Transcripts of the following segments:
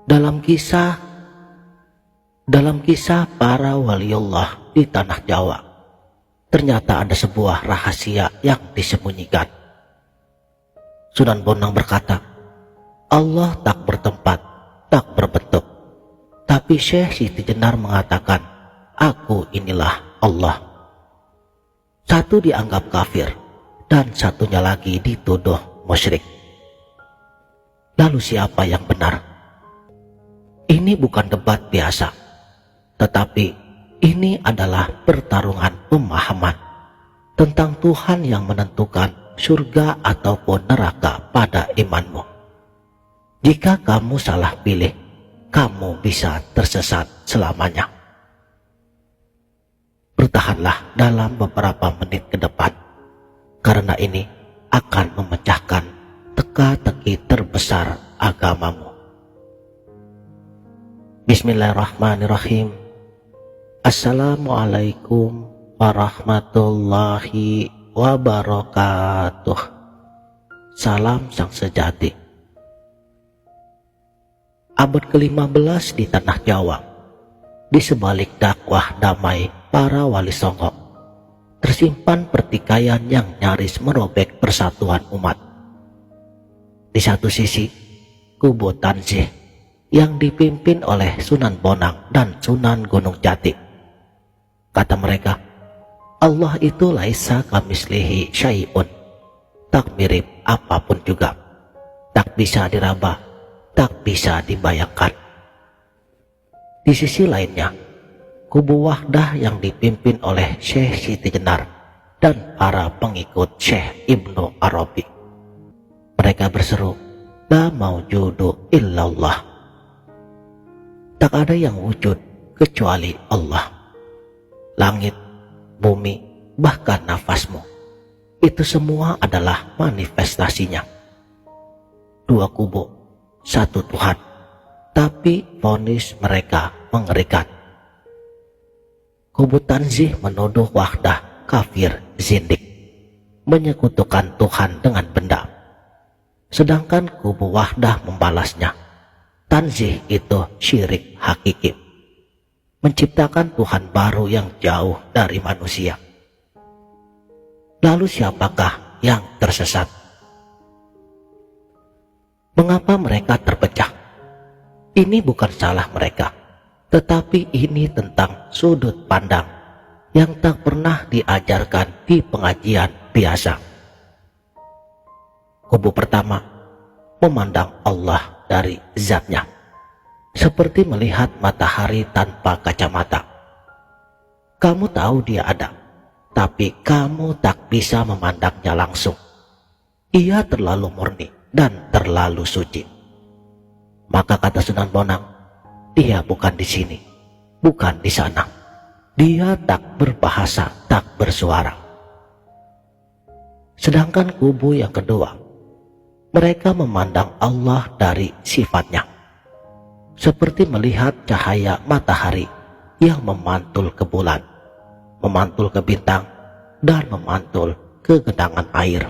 Dalam kisah para waliullah di tanah Jawa, ternyata ada sebuah rahasia yang disembunyikan. Sunan Bonang berkata, Allah tak bertempat, tak berbentuk. Tapi Syekh Siti Jenar mengatakan, aku inilah Allah. Satu dianggap kafir, dan satunya lagi dituduh musyrik. Lalu siapa yang benar? Ini bukan debat biasa, tetapi ini adalah pertarungan pemahaman tentang Tuhan yang menentukan surga ataupun neraka pada imanmu. Jika kamu salah pilih, kamu bisa tersesat selamanya. Bertahanlah dalam beberapa menit ke depan, karena ini akan memecahkan teka-teki terbesar agamamu. Bismillahirrahmanirrahim. Assalamualaikum warahmatullahi wabarakatuh. Salam sang sejati. Abad ke-15 di tanah Jawa, di sebalik dakwah damai para wali songo, tersimpan pertikaian yang nyaris merobek persatuan umat. Di satu sisi, kubu Tanzih yang dipimpin oleh Sunan Bonang dan Sunan Gunung Jati. Kata mereka, Allah itu laisa kamislihi syai'un, tak mirip apapun juga, tak bisa diraba, tak bisa dibayangkan. Di sisi lainnya, kubu Wahdah yang dipimpin oleh Syekh Siti Jenar dan para pengikut Syekh Ibnu Arabi. Mereka berseru, la maujudu illallah. Tak ada yang wujud kecuali Allah. Langit, bumi, bahkan nafasmu, itu semua adalah manifestasinya. Dua kubu, satu Tuhan, tapi vonis mereka mengerikan. Kubu Tanzih menuduh Wahdah kafir zindik, menyekutukan Tuhan dengan benda. Sedangkan kubu Wahdah membalasnya, Tanzih itu syirik hakiki, menciptakan Tuhan baru yang jauh dari manusia. Lalu siapakah yang tersesat? Mengapa mereka terpecah? Ini bukan salah mereka, tetapi ini tentang sudut pandang yang tak pernah diajarkan di pengajian biasa. Kubu pertama memandang Allah dari zatnya, seperti melihat matahari tanpa kacamata. Kamu tahu dia ada, tapi kamu tak bisa memandangnya langsung. Ia terlalu murni dan terlalu suci. Maka kata Sunan Bonang, dia bukan di sini, bukan di sana. Dia tak berbahasa, tak bersuara. Sedangkan kubu yang kedua, mereka memandang Allah dari sifatnya, seperti melihat cahaya matahari yang memantul ke bulan, memantul ke bintang, dan memantul ke genangan air.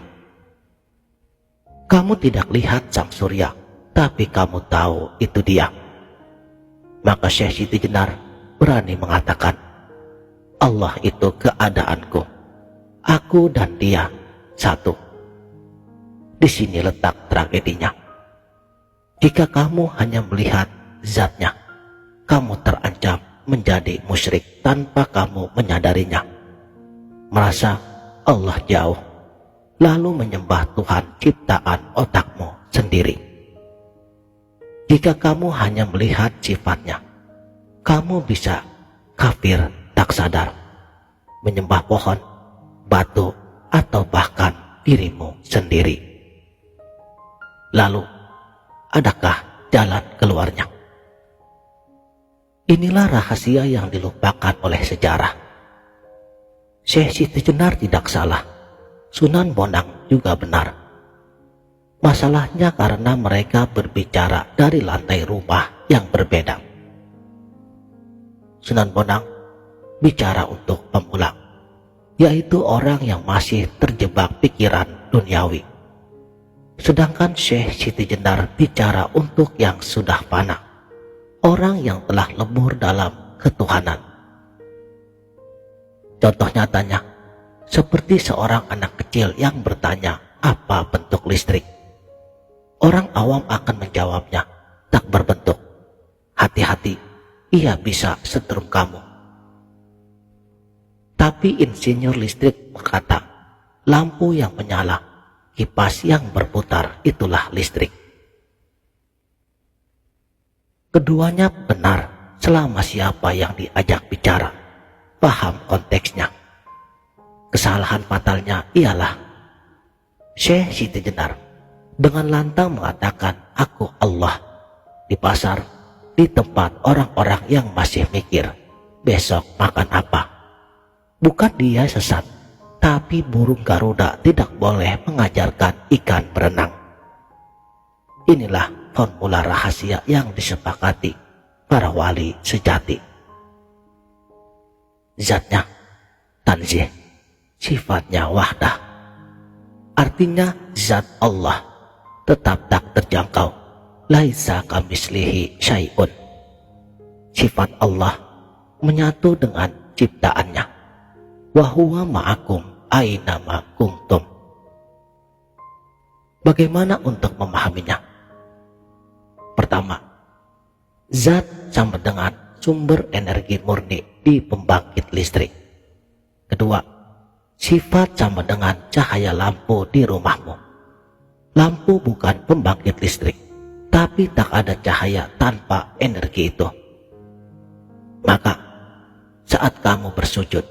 Kamu tidak lihat sang surya, tapi kamu tahu itu dia. Maka Syekh Siti Jenar berani mengatakan, Allah itu keadaanku, aku dan dia satu. Di sini letak tragedinya. Jika kamu hanya melihat zatnya, kamu terancam menjadi musyrik tanpa kamu menyadarinya. Merasa Allah jauh, lalu menyembah Tuhan ciptaan otakmu sendiri. Jika kamu hanya melihat sifatnya, kamu bisa kafir tak sadar, menyembah pohon, batu, atau bahkan dirimu sendiri. Lalu, adakah jalan keluarnya? Inilah rahasia yang dilupakan oleh sejarah. Syekh Siti Jenar tidak salah, Sunan Bonang juga benar. Masalahnya karena mereka berbicara dari lantai rumah yang berbeda. Sunan Bonang bicara untuk pemula, yaitu orang yang masih terjebak pikiran duniawi. Sedangkan Syekh Siti Jenar bicara untuk yang sudah fana, orang yang telah lebur dalam ketuhanan. Contoh nyatanya, seperti seorang anak kecil yang bertanya apa bentuk listrik. Orang awam akan menjawabnya, tak berbentuk. Hati-hati, ia bisa setrum kamu. Tapi insinyur listrik berkata, lampu yang menyala, kipas yang berputar, itulah listrik. Keduanya benar selama siapa yang diajak bicara paham konteksnya. Kesalahan fatalnya ialah Syekh Siti Jenar dengan lantang mengatakan aku Allah di pasar, di tempat orang-orang yang masih mikir besok makan apa. Bukan dia sesat, tapi burung Garuda tidak boleh mengajarkan ikan berenang. Inilah formula rahasia yang disepakati para wali sejati. Zatnya tanzih, sifatnya wahdah. Artinya zat Allah tetap tak terjangkau. Laisa kamislihi syai'un. Sifat Allah menyatu dengan ciptaannya. Wa huwa ma'akum aina ma kuntum. Bagaimana untuk memahaminya? Pertama, zat sama dengan sumber energi murni di pembangkit listrik. Kedua, sifat sama dengan cahaya lampu di rumahmu. Lampu bukan pembangkit listrik, tapi tak ada cahaya tanpa energi itu. Maka, saat kamu bersujud,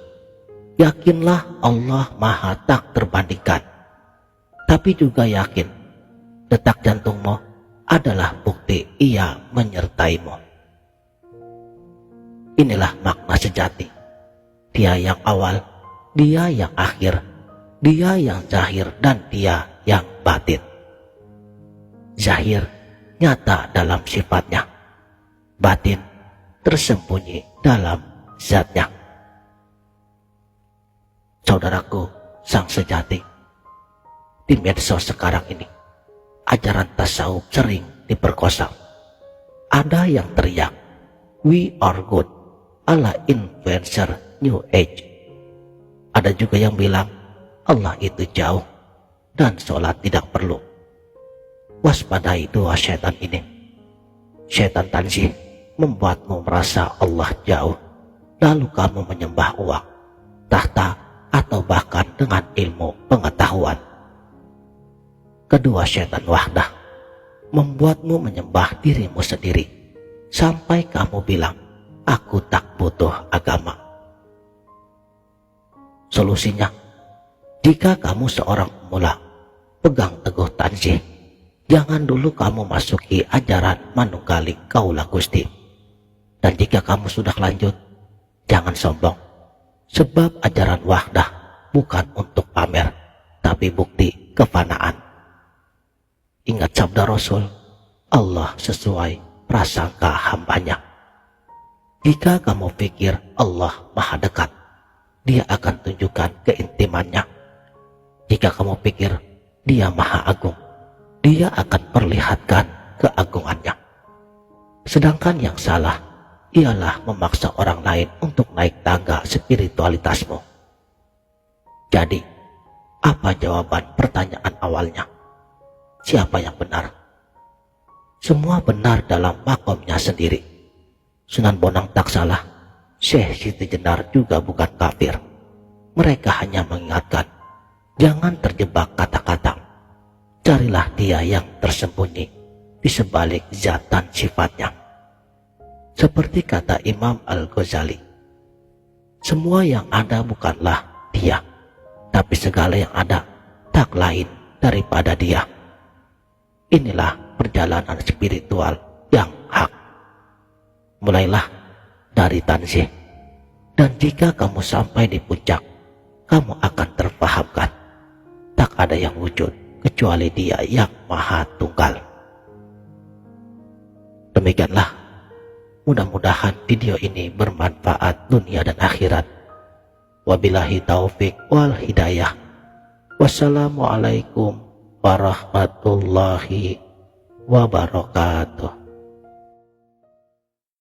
yakinlah Allah Maha tak terbandingkan. Tapi juga yakin, detak jantungmu adalah bukti Ia menyertaimu. Inilah makna sejati. Dia yang awal, Dia yang akhir, Dia yang zahir, dan Dia yang batin. Zahir nyata dalam sifatnya, batin tersembunyi dalam zatnya. Saudaraku sang sejati, di medsos sekarang ini ajaran tasawuf sering diperkosa. Ada yang teriak we are good ala influencer new age. Ada juga yang bilang Allah itu jauh dan sholat tidak perlu. Waspadai dua setan ini. Setan tanzih membuatmu merasa Allah jauh, lalu kamu menyembah uang, tahta, atau bahkan dengan ilmu pengetahuan. Kedua setan wahdah membuatmu menyembah dirimu sendiri, sampai kamu bilang, aku tak butuh agama. Solusinya, jika kamu seorang pemula, pegang teguh tanzih. Jangan dulu kamu masuki ajaran manunggaling Kaula Gusti. Dan jika kamu sudah lanjut, jangan sombong. Sebab ajaran wahdah bukan untuk pamer, tapi bukti kefanaan. Ingat sabda Rasul, Allah sesuai prasangka hambanya. Jika kamu pikir Allah maha dekat, Dia akan tunjukkan keintimannya. Jika kamu pikir Dia maha agung, Dia akan perlihatkan keagungannya. Sedangkan yang salah ialah memaksa orang lain untuk naik tangga spiritualitasmu. Jadi, apa jawaban pertanyaan awalnya? Siapa yang benar? Semua benar dalam makomnya sendiri. Sunan Bonang tak salah, Syekh Siti Jenar juga bukan kafir. Mereka hanya mengingatkan, jangan terjebak kata-kata. Carilah Dia yang tersembunyi di sebalik zat dan sifatnya. Seperti kata Imam Al-Ghazali, semua yang ada bukanlah Dia, tapi segala yang ada tak lain daripada Dia. Inilah perjalanan spiritual yang hak. Mulailah dari tanzih, dan jika kamu sampai di puncak, kamu akan terpahamkan tak ada yang wujud kecuali Dia yang Maha Tunggal. Demikianlah, mudah-mudahan video ini bermanfaat dunia dan akhirat. Wabillahi taufik wal hidayah. Wassalamualaikum warahmatullahi wabarakatuh.